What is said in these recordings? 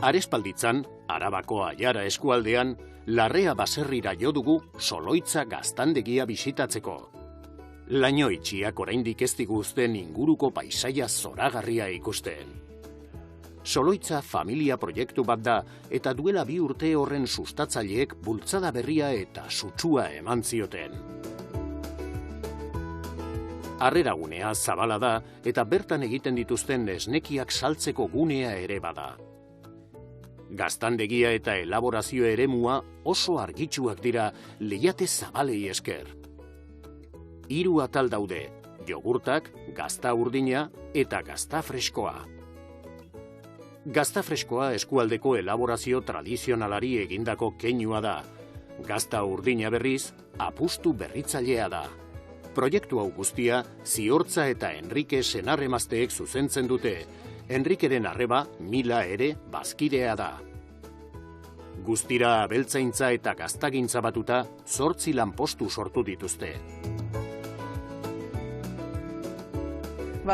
Arespalditzan, Arabako Aiara eskualdean, Larrea baserrira jo dugu Soloitza gaztandegia bisitatzeko. Laino itxiak oraindik ez diguzten inguruko paisaia zoragarria ikusten. Soloitza familia proiektu bat da eta duela 2 urte horren sustatzaileek bultzada berria eta sutsua eman zioten. Harreragunea zabala da eta bertan egiten dituzten esnekiak saltzeko gunea ere bada. Gaztandegia eta elaborazio eremua oso argitsuak dira lehiate zabalei esker. 3 atal daude, jogurtak, gazta urdina eta gazta freskoa. Gazta freskoa eskualdeko elaborazio tradizionalari egindako keinua da. Gazta urdina berriz, apustu berritzailea da. Proiektu hau guztia, Ziortza eta Enrike senarremazteek zuzentzen dute. Enrikeren arreba, Mila ere, bazkidea da. Guztira abeltzaintza eta gaztagintza batuta, 8 lanpostu sortu dituzte.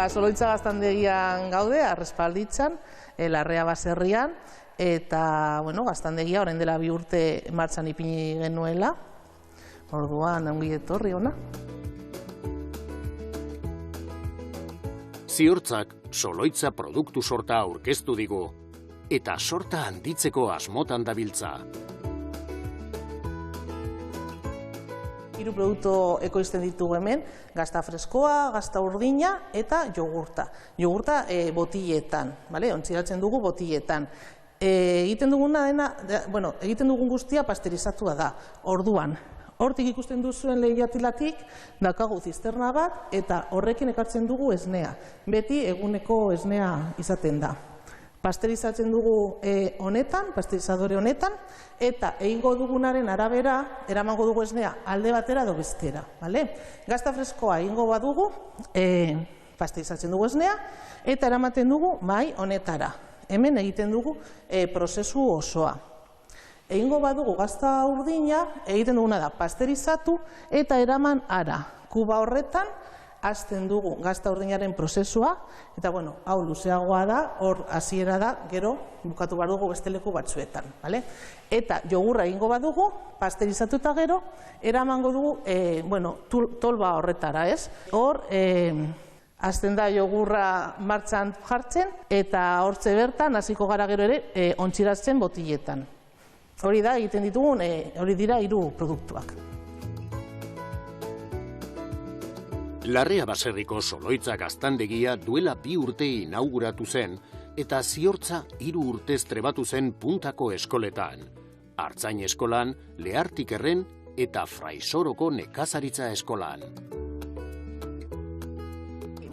Soloitza gaztandegian gaude, Arrespalditzan, Larrea baserrian, eta gaztandegia orain dela 2 urte martxan ipini genuela. Orduan, ongi etorri ona. Ziortzak Soloitza produktu sorta aurkeztu digu, eta sorta handitzeko asmotan dabiltza. 3 produktu ekoizten ditugu hemen, gazta freskoa, gazta urdina eta jogurta. Jogurta botiletan, ontziratzen dugu botiletan. Egiten dugun guztia pasterizatua da, orduan. Hortik ikusten duzuen lehiatilatik, daukagu zisterna bat eta horrekin ekartzen dugu esnea. Beti eguneko esnea izaten da. Pasterizatzen dugu honetan, pasterizadore honetan, eta egingo dugunaren arabera, eramango dugu esnea alde batera edo bestera. Gazta freskoa egingo badugu, pasterizatzen dugu esnea, eta eramaten dugu mai honetara. Hemen egiten dugu prozesu osoa. Egingo badugu gazta urdina, egiten duguna da pasterizatu eta eraman ara. Kuba horretan, hasten dugu gazta urdinaren prozesua, eta hau luzeagoa da, hor hasiera da, gero bukatu behar dugu beste leku batzuetan. Eta jogurra egingo badugu, pasterizatu eta gero, eramango dugu tolba horretara, ez? Hor, hasten da jogurra martxan jartzen, eta hortze bertan, hasiko gara gero ere, ontziratzen botiletan. Hori da, egiten ditugun, hori dira 3 produktuak. Larrea baserriko Soloitza gaztandegia duela 2 urte inauguratu zen, eta Ziortza 3 urtez trebatu zen puntako eskoletan. Artzain eskolan, Leartikerren eta Fraisoroko nekazaritza eskolan.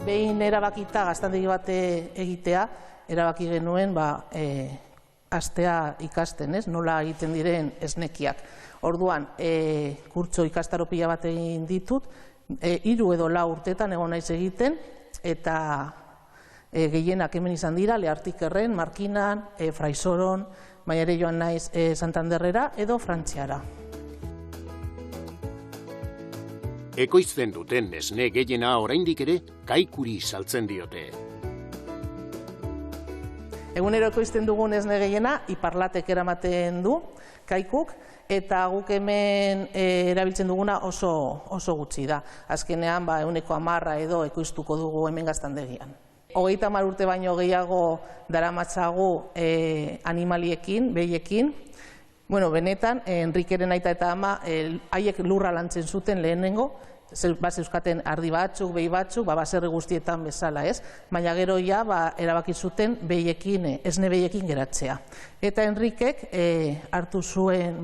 Behin erabakita gaztandegi bat egitea, erabaki genuen, astea ikasten, nola egiten diren esnekiak. Orduan, kurtso ikastaro pila bat egin ditut, 3 edo 4 urtetan egon naiz egiten, eta gehienak hemen izan dira, Leartikerren, Markinan, Fraisoron, baina ere joan naiz Santanderrera edo Frantziara. Ekoizten duten esne gehiena oraindik ere kaikuri saltzen diote. Egunero ekoizten dugun esne gehiena, Iparlatek eramaten du, kaikuk, eta guk hemen erabiltzen duguna oso gutxi da. Azkenean, 10% edo ekoiztuko dugu hemen gaztandegian. 30 urte baino gehiago daramatzagu animaliekin, behiekin. Benetan, Enrikeren aita eta ama, haiek lurra lantzen zuten lehenengo, zeuzkaten ardi batzuk, behi batzuk, baserri guztietan bezala, ez? Baina gero erabaki zuten esne behiekin geratzea. Eta Enrikek hartu zuen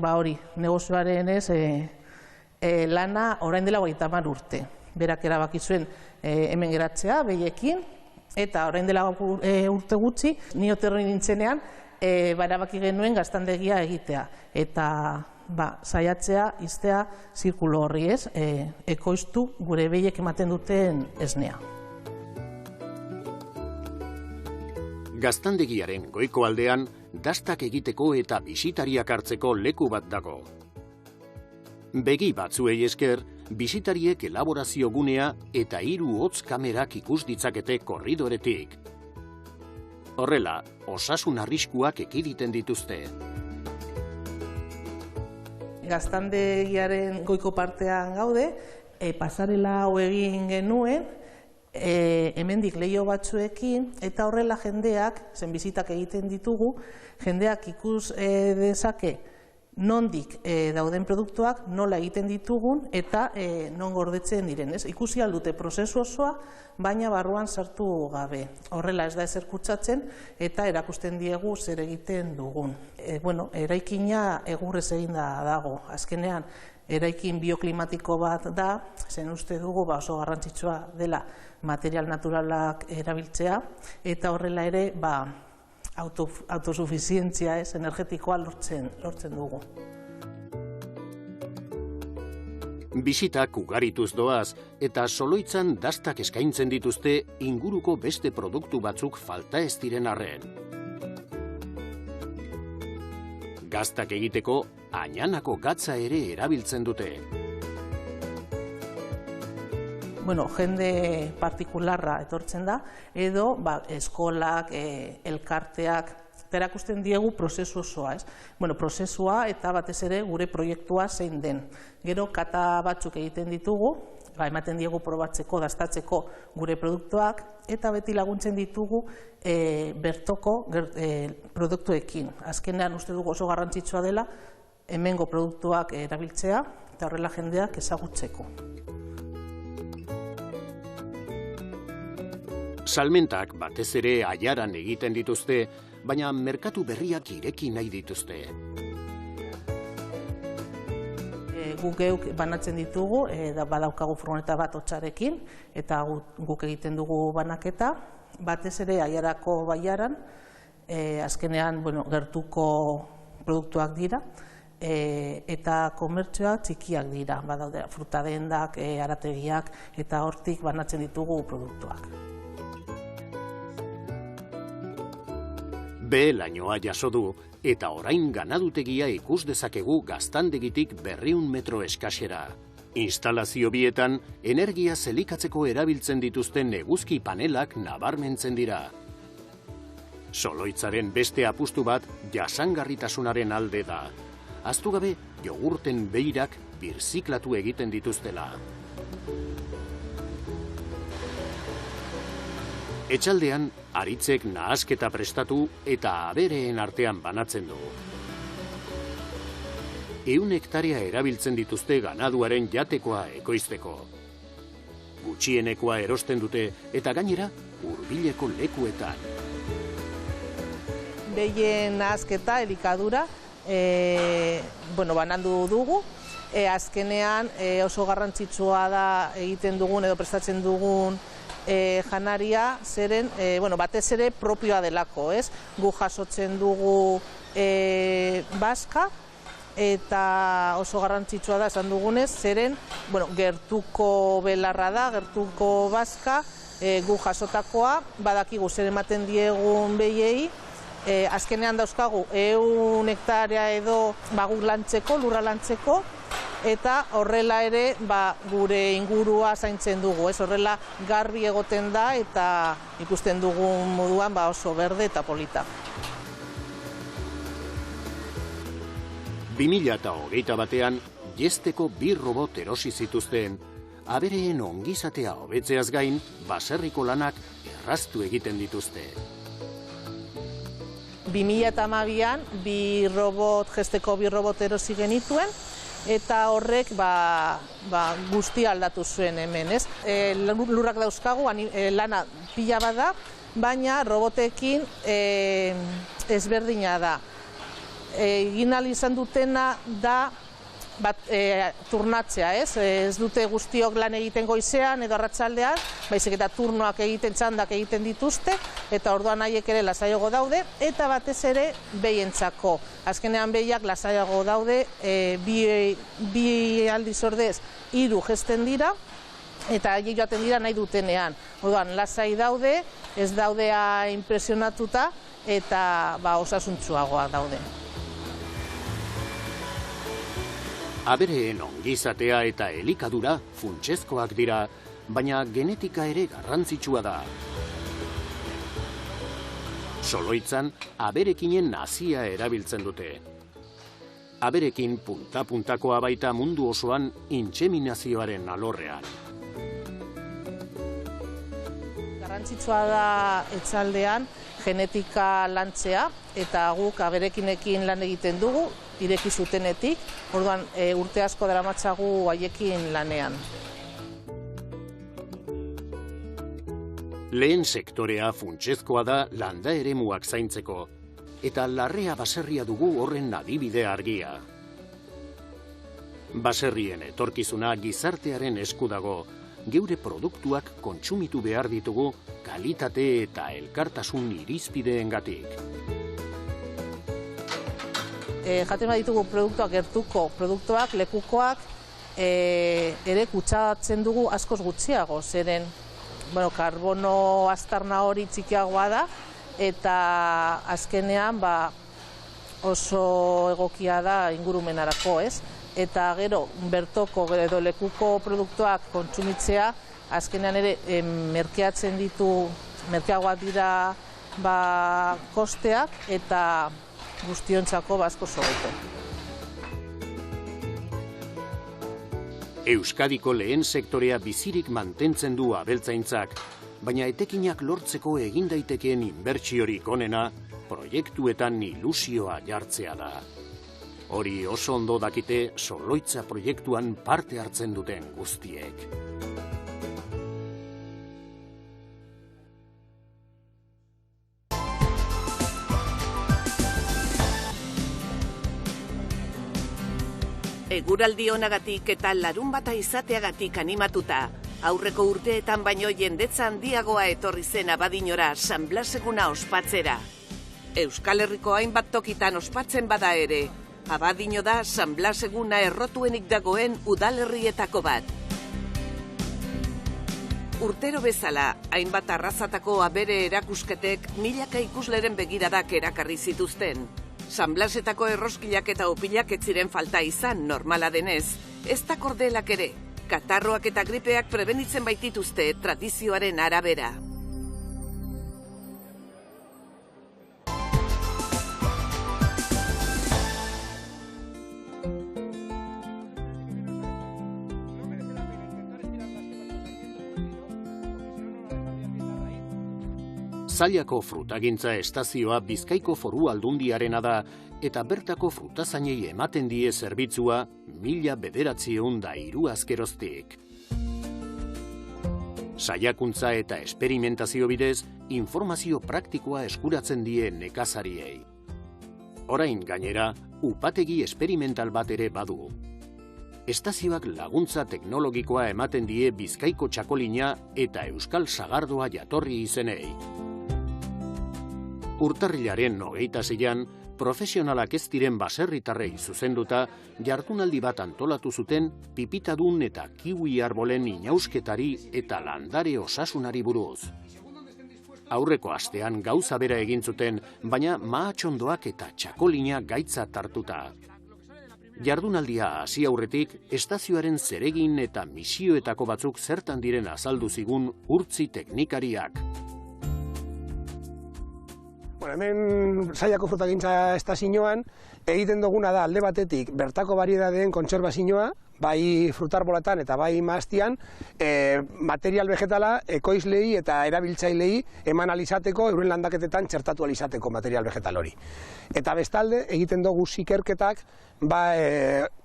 negozioaren lana orain dela 30 urte. Berak erabaki zuen hemen geratzea behiekin, eta orain dela urte gutxi, ni oterri nintzenean, erabaki genuen gaztandegia egitea. Eta saiatzea, iztea, zirkulo horri, ez, ekoiztu gure behiek ematen duten esnea. Gaztandegiaren goiko aldean, dastak egiteko eta bisitariak hartzeko leku bat dago. Begi batzuei esker, bisitariek elaborazio gunea eta 3 hotz kamerak ikus ditzakete korridoretik. Horrela, osasun arriskuak ekiditen dituzte. Gaztandegiaren goiko partean gaude, pasarela hau egin genuen, hemendik leiho batzuekin, eta horrela jendeak, zen bizitak egiten ditugu, jendeak ikus dezake nondik dauden produktuak, nola egiten ditugun, eta non gordetzen diren. Ikusi aldute prozesu osoa, baina barruan sartu gabe. Horrela ez da ezer kutsatzen, eta erakusten diegu zer egiten dugun. Eraikina egurrez eginda dago. Azkenean, eraikin bioklimatiko bat da, zen uste dugu oso garrantzitsua dela material naturalak erabiltzea, eta horrela ere autosufizientzia energetikoa lortzen dugu. Bisitak ugarituz doaz eta Soloitzan dastak eskaintzen dituzte inguruko beste produktu batzuk falta ez diren arren. Gaztak egiteko añanako gatza ere erabiltzen dute. Jende partikularra etortzen da, edo eskolak, elkarteak, erakusten diegu prozesu osoa. Prozesua eta batez ere gure proiektua zein den. Gero kata batzuk egiten ditugu, ematen diegu probatzeko, dastatzeko gure produktuak, eta beti laguntzen ditugu bertoko produktuekin. Azkenean uste dugu oso garrantzitsua dela, hemengo produktuak erabiltzea, eta horrela jendeak ezagutzeko. Salmentak batez ere aiaran egiten dituzte, baina merkatu berriak ireki nahi dituzte. Guk geuk banatzen ditugu, badaukagu furgoneta bat hotzarekin, eta guk egiten dugu banaketa, batez ere aiarako baiaran, azkenean gertuko produktuak dira, eta komertzioak txikiak dira, badaude frutadendak, arategiak, eta hortik banatzen ditugu produktuak. Lainoa jaso du, eta orain ganadutegia ikus dezakegu Gaztandegitik 200 metro eskasera. Instalazio bietan, energia zelikatzeko erabiltzen dituzten eguzki panelak nabarmentzen dira. Soloitzaren beste apustu bat jasangarritasunaren alde da. Ahaztu gabe, jogurten beirak birziklatu egiten dituztela. Etxaldean, Aritzek nahasketa prestatu eta abereen artean banatzen du. 100 hektarea erabiltzen dituzte ganaduaren jatekoa ekoizteko. Gutxienekoa erosten dute eta gainera hurbileko lekuetan. Behien nahasketa, elikadura, banandu dugu. Azkenean oso garrantzitsua da egiten dugun edo prestatzen dugun janaria, zeren, batez ere propioa delako, ez? Gu jasotzen dugu bazka, eta oso garrantzitsua da esan dugunez, zeren, gertuko belarra da, gertuko bazka, gu jasotakoa, badakigu zer ematen diegun behiei, azkenean dauzkagu 100 hektarea edo guk lantzeko, lurra lantzeko, eta horrela ere gure ingurua zaintzen dugu, horrela garbi egoten da eta ikusten dugun moduan oso berde eta polita. 2021 jesteko 2 robot erosi zituzten, abereen ongizatea hobetzeaz gain, baserriko lanak erraztu egiten dituzte. 2012an jesteko 2 robot erosi genituen, eta horrek guzti aldatu zuen hemen, ez? Lurrak dauzkagu, lana pila bada, baina robotekin ezberdina da. Egin ahal izan dutena da turnatzea, ez? Ez dute guztiok lan egiten goizean edo arratsaldean, baizik eta turnoak egiten, txandak egiten dituzte, eta orduan haiek ere lasaiago daude, eta batez ere behientzako. Azkenean behiak lasaiago daude, bi aldiz ordez 3 jesten dira, eta haiek joaten dira nahi dutenean. Orduan, lasai daude, ez daudea impresionatuta, eta osasuntsuagoa daude. Abereen ongizatea eta elikadura funtsezkoak dira, baina genetika ere garrantzitsua da. Soloitzan, aberekinen nazia erabiltzen dute. Aberekin punta-puntakoa baita mundu osoan intseminazioaren alorrean. Garrantzitsua da etxaldean genetika lantzea, eta guk aberekinekin lan egiten dugu, ireki zutenetik, orduan urte asko daramatzagu haiekin lanean. Lehen sektorea funtsezkoa da landa eremuak zaintzeko, eta larrea baserria dugu horren adibide argia. Baserrien etorkizuna gizartearen esku dago, geure produktuak kontsumitu behar ditugu kalitate eta elkartasun irizpideengatik. Jaten baditugu produktuak gertuko, produktuak lekukoak ere kutsatzen dugu askoz gutxiago, zeren karbono aztarna hori txikiagoa da, eta azkenean oso egokia da ingurumenarako, ez? Eta gero, bertoko edo lekuko produktuak kontsumitzea, azkenean ere merkeatzen ditu, merkeagoak dira kosteak, eta guztiontzako askoz hobeto. Euskadiko lehen sektorea bizirik mantentzen du abeltzaintzak, baina etekinak lortzeko egin daitekeen inbertsiorik onena, proiektuetan ilusioa jartzea da. Hori oso ondo dakite Soloitza proiektuan parte hartzen duten guztiek. Eguraldi onagatik eta larunbata izateagatik animatuta, aurreko urteetan baino jendetza handiagoa etorri zen Abadiñora San Blas eguna ospatzera. Euskal Herriko hainbat tokitan ospatzen bada ere, Abadiño da San Blas eguna errotuenik dagoen udalerrietako bat. Urtero bezala, hainbat arrazatako abere erakusketek milaka ikusleren begiradak erakarri zituzten. San Blasetako erroskilak eta opilak ez ziren falta izan normala denez, ez da kordelak ere, katarroak eta gripeak prebenitzen baitituzte tradizioaren arabera. Zailako frutagintza estazioa Bizkaiko Foru Aldundiarena da eta bertako frutazainei ematen die zerbitzua 1903 azkeroztik. Saiakuntza eta esperimentazio bidez informazio praktikoa eskuratzen die nekazariei. Orain gainera, upategi esperimental bat ere badu. Estazioak laguntza teknologikoa ematen die Bizkaiko txakolina eta Euskal Sagardoa jatorri izenei. Urtarrilaren 26an, profesionalak ez diren baserritarrei zuzenduta, jardunaldi bat antolatu zuten pipitadun eta kiwi arbolen inausketari eta landare osasunari buruz. Aurreko astean gauza bera egin zuten, baina mahatxondoak eta txakolina gaitza hartuta. Jardunaldia hasi aurretik, estazioaren zeregin eta misioetako batzuk zertan diren azaldu zigun urtzi teknikariak. Hemen Zallako frutagintza estazioan egiten duguna da alde batetik bertako bariedadeen kontserbazioa, bai frutarbolatan eta bai mahastian, material vegetala ekoizlei eta erabiltzailei eman alizateko, euren landaketetan txertatu alizateko material vegetal hori. Eta bestalde egiten dugu ikerketak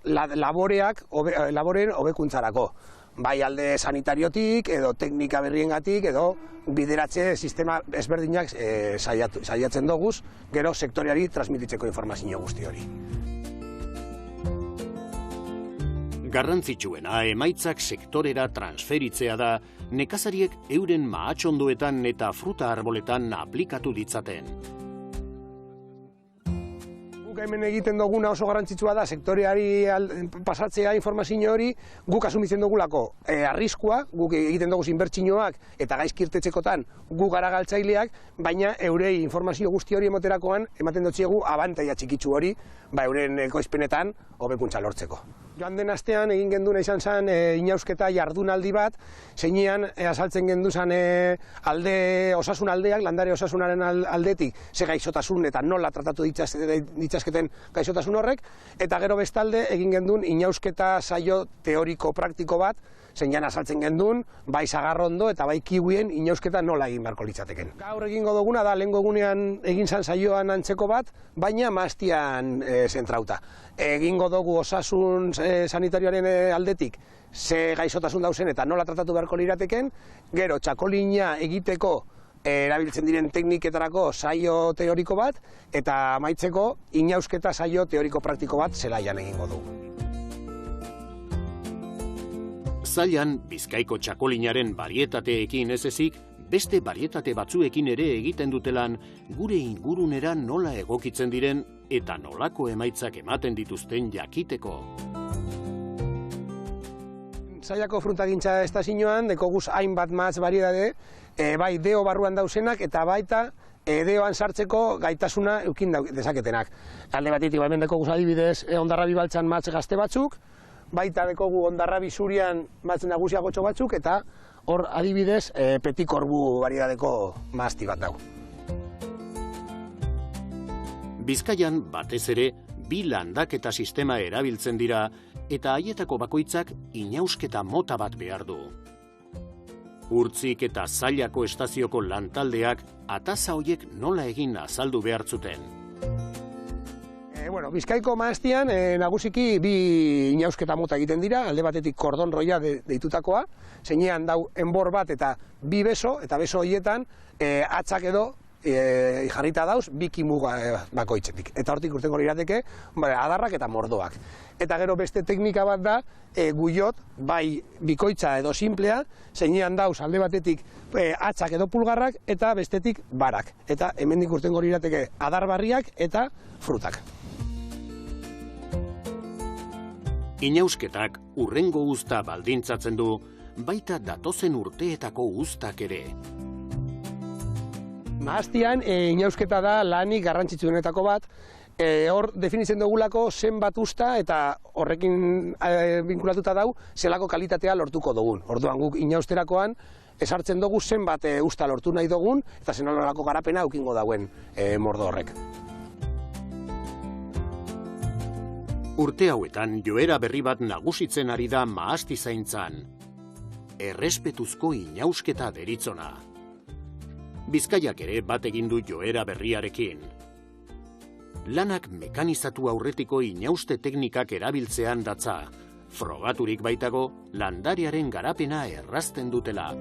laboreen hobekuntzarako. Bai alde sanitariotik, edo teknika berriengatik, edo bideratze sistema ezberdinak saiatzen doguz, gero sektoreari transmititzeko informazio guzti hori. Garrantzitsuena emaitzak sektorera transferitzea da, nekazariek euren mahatxondoetan eta fruta arboletan aplikatu ditzaten. Hemen egiten duguna oso garrantzitsua da, sektoreari pasatzea informazio hori, guk asumitzen dugulako arriskua, guk egiten dugu inbertsioak eta gaizkirtetzekotan guk gara galtzaileak, baina eurei informazio guzti hori emoterakoan ematen dutziegu abantaia txikitsu hori, euren ekoizpenetan hobekuntza lortzeko. Joan den astean egin genduna izan zen inausketa jardunaldi bat, zeinean azaltzen gendu zen osasun aldeak, landare osasunaren aldetik, ze gaixotasun eta nola tratatu ditzazketen gaixotasun horrek, eta gero bestalde egin gendun inausketa saio teoriko-praktiko bat, zeinean azaltzen gendun, bai Sagarrondo eta bai Kiwien inausketa nola egin beharko litzateken. Gaur egingo duguna da lehengo egunean egin zan saioan antzeko bat, baina Maastian zentrauta. Egingo dugu osasun sanitarioaren aldetik ze gaixotasun dauzen eta nola tratatu beharko lirateken, gero txakolina egiteko erabiltzen diren tekniketarako saio teoriko bat, eta amaitzeko inausketa saio teoriko-praktiko bat zelaian egingo dugu. Zailan, Bizkaiko txakolinaren barietateekin ez ezik, beste barietate batzuekin ere egiten dutelan gure ingurunera nola egokitzen diren eta nolako emaitzak ematen dituzten jakiteko. Zaiako frutagintza estazioan dekoguz hainbat matz bariedade, bai deo barruan dauzenak eta baita deoan sartzeko gaitasuna eukin dezaketenak. Alde batetik hemen dekoguz adibidez Hondarrabi Baltzan matz gazte batzuk, baita dekogu Hondarrabi Zurian matz nagusiagotxo batzuk, eta hor adibidez petikorbu bariedadeko mazti bat dago. Bizkaian batez ere bi landaketa sistema erabiltzen dira eta haietako bakoitzak inausketa mota bat behar du. Urtzik eta Zailako estazioko lantaldeak ataza hoiek nola egin azaldu behar zuten. Bizkaiko Maastian nagusiki bi inausketa mota egiten dira, alde batetik kordon roia deitutakoa, zeinean dau enbor bat eta bi beso, eta beso horietan hatzak edo jarrita dauz bi kimu bakoitzetik. Eta hortik urtengo lirateke adarrak eta mordoak. Eta gero beste teknika bat da guiot, bai bikoitza edo simplea, zeinean dauz alde batetik hatzak edo pulgarrak eta bestetik barak. Eta hemendik urtengo lirateke adarbarriak eta frutak. Inausketak urrengo uzta baldintzatzen du, baita datozen urteetako uztak ere. Maastian inausketa da lanik garrantzitsuenetako bat, hor definitzen dugulako zenbat usta eta horrekin binkulatuta dau zelako kalitatea lortuko dugun. Orduan guk inausterakoan esartzen dugu zenbat usta lortu nahi dugun eta zenolako garapena eukingo dauen mordo horrek. Urte hauetan joera berri bat nagusitzen ari da Maasti zaintzan. Errespetuzko inausketa deritzona. Bizkaiak ere bat egin du joera berriarekin. Lanak mekanizatu aurretiko inauste teknikak erabiltzean datza, frogaturik baitago landarearen garapena errazten dutela.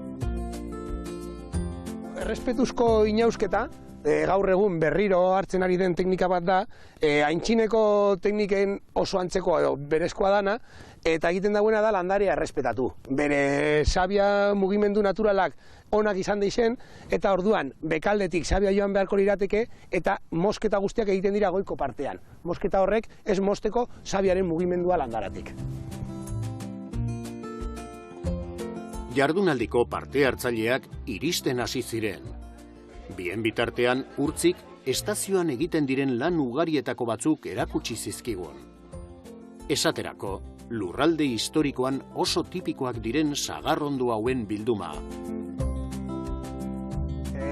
Errespetuzko inausketa, gaur egun berriro hartzen ari den teknika bat da, aintzineko tekniken oso antzeko edo berezkoa dana, eta egiten dagoena da landarea errespetatu. Bere sabia mugimendu naturalak onak izan deixen, eta orduan bekaldetik sabia joan beharko lirateke, eta mosketa guztiak egiten dira goiko partean. Mosketa horrek ez mosteko sabiaren mugimendua landaratik. Jardunaldiko parte hartzaileak iristen hasi ziren. Bien bitartean, Urtzik estazioan egiten diren lan ugarietako batzuk erakutsi zizkigun. Esaterako, lurralde historikoan oso tipikoak diren Sagarrondo hauen bilduma.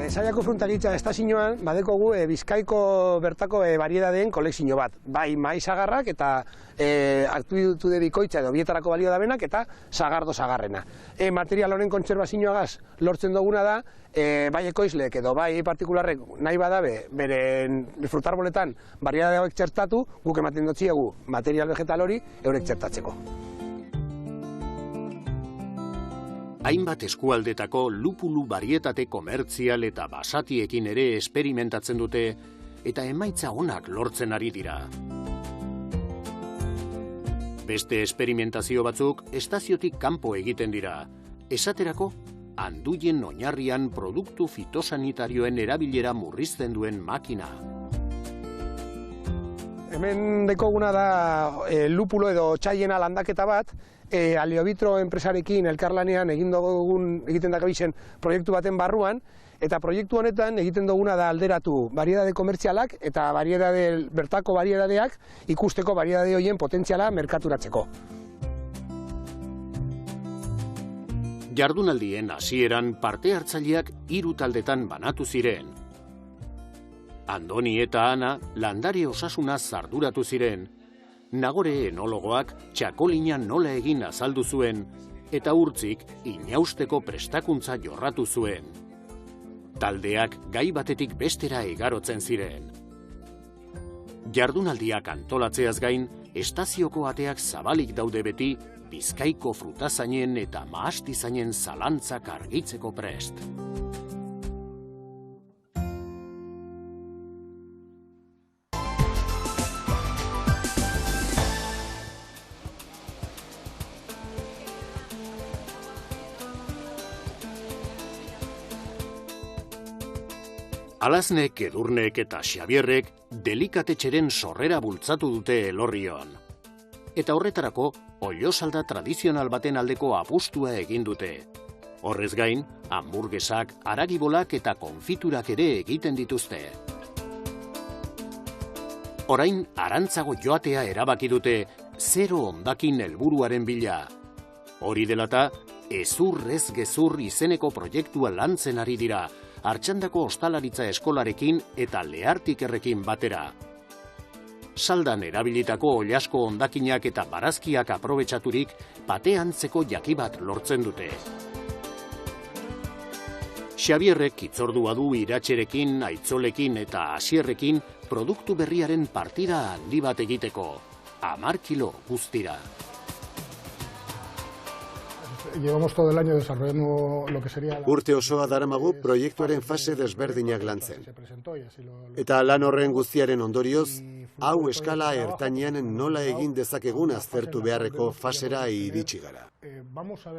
Zaiako frutagintza estazioan badekogu Bizkaiko bertako bariedadeen kolekzio bat. Bai mai sagarrak eta aktibitu bikoitza edo bietarako balio dabenak eta sagardo sagarrena. Material honen kontserbazioagaz lortzen duguna da, bai ekoizleek edo bai partikularrek nahi badabe beren frutarboletan bariedade hauek txertatu, guk ematen dutziegu material vegetal hori eurek txertatzeko. Hainbat eskualdetako lupulu barietate komertzial eta basatiekin ere esperimentatzen dute eta emaitza onak lortzen ari dira. Beste esperimentazio batzuk estaziotik kanpo egiten dira. Esaterako, anduien oinarrian produktu fitosanitarioen erabilera murrizten duen makina. Hemen dekoguna da lupulo edo txaiena landaketa bat, Aleobitro enpresarekin elkarlanean egiten dakabizen proiektu baten barruan, eta proiektu honetan egiten duguna da alderatu variedade komertzialak eta bertako variedadeak ikusteko variedade horien potentziala merkaturatzeko. Jardunaldien hasieran parte hartzaileak 3 taldetan banatu ziren. Andoni eta Ana landare osasuna zarduratu ziren, Nagore enologoak txakolina nola egin azaldu zuen, eta Urtzik inausteko prestakuntza jorratu zuen. Taldeak gai batetik bestera igarotzen ziren. Jardunaldiak antolatzeaz gain, estazioko ateak zabalik daude beti, Bizkaiko frutazainen eta mahastizainen zalantzak argitzeko prest. Alaznek, Edurnek eta Xabierrek delikatetxeren sorrera bultzatu dute Elorrion. Eta horretarako, oliosalda tradizional baten aldeko apustua egin dute. Horrez gain, hamburgesak, haragibolak eta konfiturak ere egiten dituzte. Orain, arantzago joatea erabaki dute, 0 hondakin helburuaren bila. Hori delata, ezurrez gezur izeneko proiektua lantzen ari dira, Artxandako ostalaritza eskolarekin eta Leartikerrekin batera. Saldan erabilitako oliasko hondakinak eta barazkiak aprobetxaturik pateantzeko jaki bat lortzen dute. Xabierrek hitzordua du Iratxerekin, Aitzolekin eta Asierrekin produktu berriaren partida handi bat egiteko. 10 kilo guztira. Llevamos todo el año desarrollando lo que sería... Urte osoa daramagu proiektuaren fase desberdinak lantzen. Eta lan horren guztiaren ondorioz, hau eskala ertainean nola egin dezakegun aztertu beharreko fasera iritsi gara.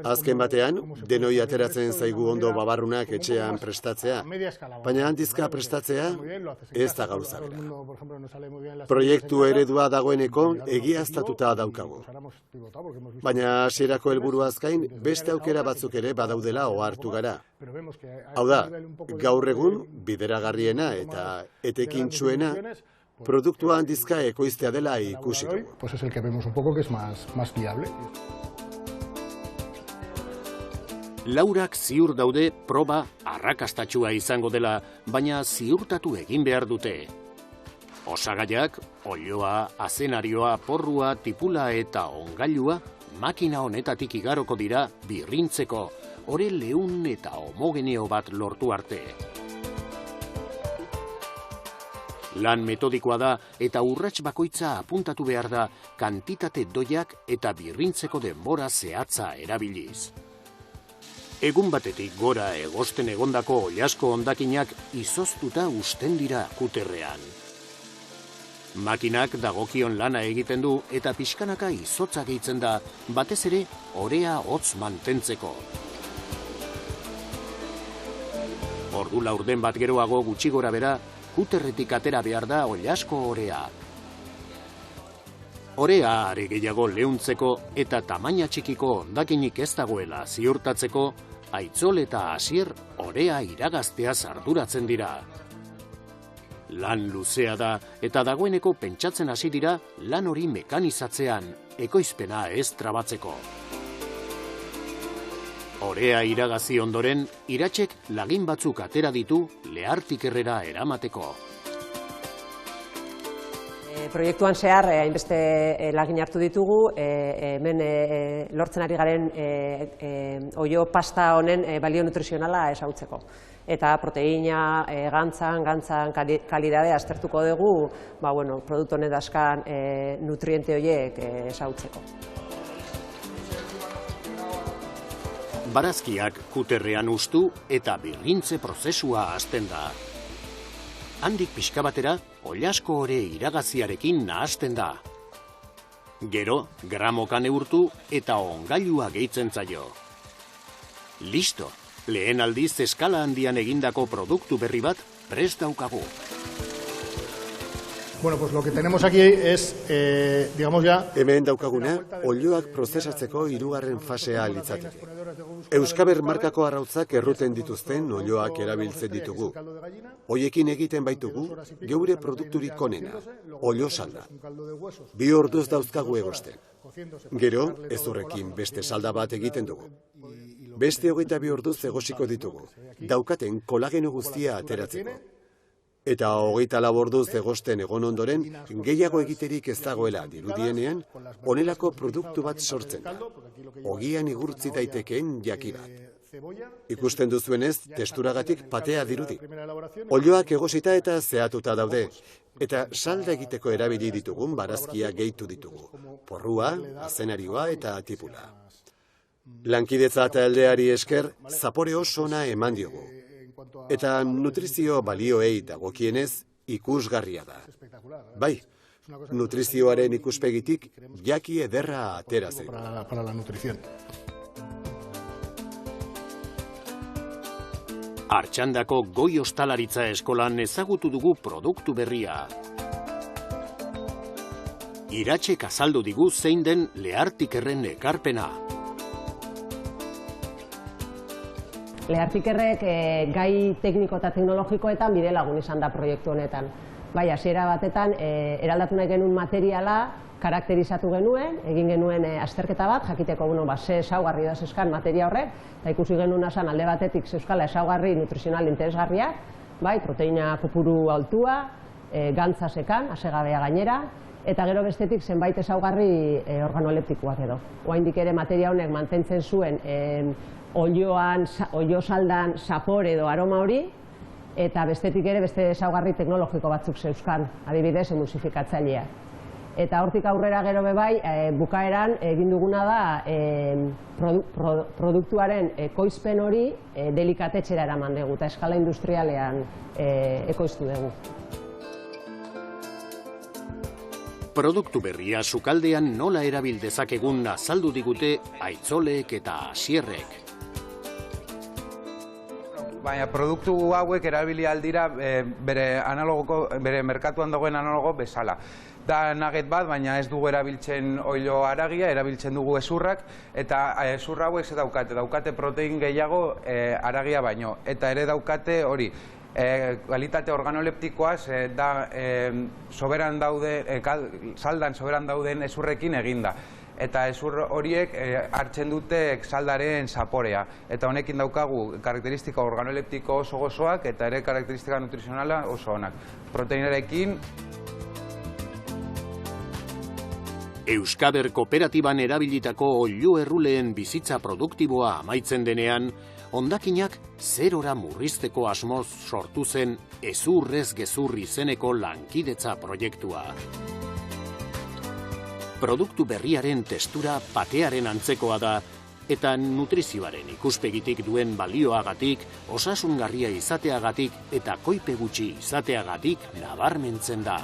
Azken batean, denoi ateratzen zaigu ondo babarrunak etxean prestatzea, baina handizka prestatzea ez da gauza bera. Proiektu eredua dagoeneko egiaztatuta daukagu. Baina hasierako helburuaz gain, beste aukera batzuk ere badaudela ohartu gara. Hau da, gaur egun bideragarriena eta etekintsuena produktua handizka ekoiztea dela ikusi dugu. Pues es el que vemos un poco que es más viable. Laurak ziur daude proba arrakastatxua izango dela, baina ziurtatu egin behar dute. Osagaiak, olioa, azenarioa, porrua, tipula eta ongailua makina honetatik igaroko dira birrintzeko, ore leun eta homogeneo bat lortu arte. Lan metodikoa da eta urrats bakoitza apuntatu behar da kantitate doiak eta birrintzeko denbora zehatza erabiliz. Egun batetik gora egosten egondako oliasko hondakinak izoztuta usten dira kuterrean. Makinak dagokion lana egiten du eta pixkanaka izotza gehitzen da, batez ere orea hotz mantentzeko. Ordu laurden bat geroago gutxi gora bera, kuterretik atera behar da oliasko orea. Orea are gehiago leuntzeko eta tamaina txikiko hondakinik ez dagoela ziurtatzeko, Aitzol eta Asier orea iragaztea arduratzen dira. Lan luzea da eta dagoeneko pentsatzen hasi dira lan hori mekanizatzean, ekoizpena ez trabatzeko. Orea iragazi ondoren, Iratxek lagin batzuk atera ditu Leartikerrera eramateko. Proiektuan zehar hainbeste lagin hartu ditugu, hemen lortzen ari garen oio pasta honen balio nutrizionala ezagutzeko. Eta proteina, gantzan kalidadea aztertuko dugu, produktu honen daskan nutriente horiek ezagutzeko. Barazkiak kuterrean ustu eta birrintze prozesua hasten da. Handik pixka batera, oliasko ore iragaziarekin nahasten da. Gero, gramoka neurtu eta ongailua gehitzen zaio. Listo! Lehen aldiz eskala handian egindako produktu berri bat prest daukagu. Bueno, pues lo que tenemos aquí es, digamos ya... Hemen daukaguna, olioak prozesatzeko hirugarren fasea litzateke. Euskaber markako arrautzak erruten dituzten olioak erabiltzen ditugu. Hoiekin egiten baitugu, geure produkturik onena, olio salda. 2 orduz dauzkagu egosten. Gero, ez horrekin beste salda bat egiten dugu. Beste 22 orduz egosiko ditugu, daukaten kolageno guztia ateratzeko. Eta 24 orduz egosten egon ondoren, gehiago egiterik ez dagoela dirudienean, honelako produktu bat sortzen da. Ogian igurtzi daitekeen jaki bat. Ikusten duzuenez, testuragatik patea dirudi. Olioak egosita eta zehatuta daude, eta salda egiteko erabili ditugun barazkia gehitu ditugu. Porrua, azenarioa eta atipula. Lankidetza taldeari esker, zapore oso ona eman diogu. Eta nutrizio balioei dagokienez ikusgarria da. Bai, nutrizioaren ikuspegitik jaki ederra atera zen. Para la nutrición. Artxandako Goi Ostalaritza Eskolan ezagutu dugu produktu berria. Iratxek azaldu digu zein den Lehartikerren ekarpena. Lehartikerrek gai tekniko eta teknologikoetan bide lagun izan da proiektu honetan. Bai, hasiera batetan eraldatu nahi genuen materiala karakterizatu genuen, egin genuen azterketa bat, jakiteko ze ezaugarri da zeuzkan materia horrek, eta ikusi genuen esan alde batetik zeuzkala ezaugarri nutrizional interesgarriak, bai, proteina kopuru altua, gantza sekan, asegabea gainera, eta gero bestetik zenbait ezaugarri organoleptikoak edo. Oraindik ere materia honek mantentzen zuen olio saldan zapore edo aroma hori, eta bestetik ere beste ezaugarri teknologiko batzuk zeuzkan, adibidez emulsifikatzailea. Eta hortik aurrera gero bebai, bukaeran egin duguna da produktuaren ekoizpen hori delikatetxera eraman dugu, eta eskala industrialean ekoiztu dugu. Produktu berria sukaldean nola erabil dezakegun azaldu digute Aitzolek eta Asierrek. Baina produktu hauek erabili aldira bere merkatuan dagoen analogo bezala. Da nugget bat, baina ez dugu erabiltzen oilo haragia, erabiltzen dugu hezurrak, eta hezurra hauek daukate protein gehiago haragia baino, eta ere daukate hori, kalitate organoleptikoaz da saldan soberan dauden hezurrekin eginda. Eta hezur horiek hartzen dute saldaren zaporea. Eta honekin daukagu karakteristika organoleptiko oso gozoak eta ere karakteristika nutrizionala oso onak. Proteinarekin. Euskaber kooperatiban erabilitako oilo erruleen bizitza produktiboa amaitzen denean, hondakinak zerora murrizteko asmoz sortu zen Hezurrez gezur izeneko lankidetza proiektua. Produktu berriaren testura patearen antzekoa da, eta nutrizioaren ikuspegitik duen balioagatik, osasungarria izateagatik eta koipe gutxi izateagatik nabarmentzen da.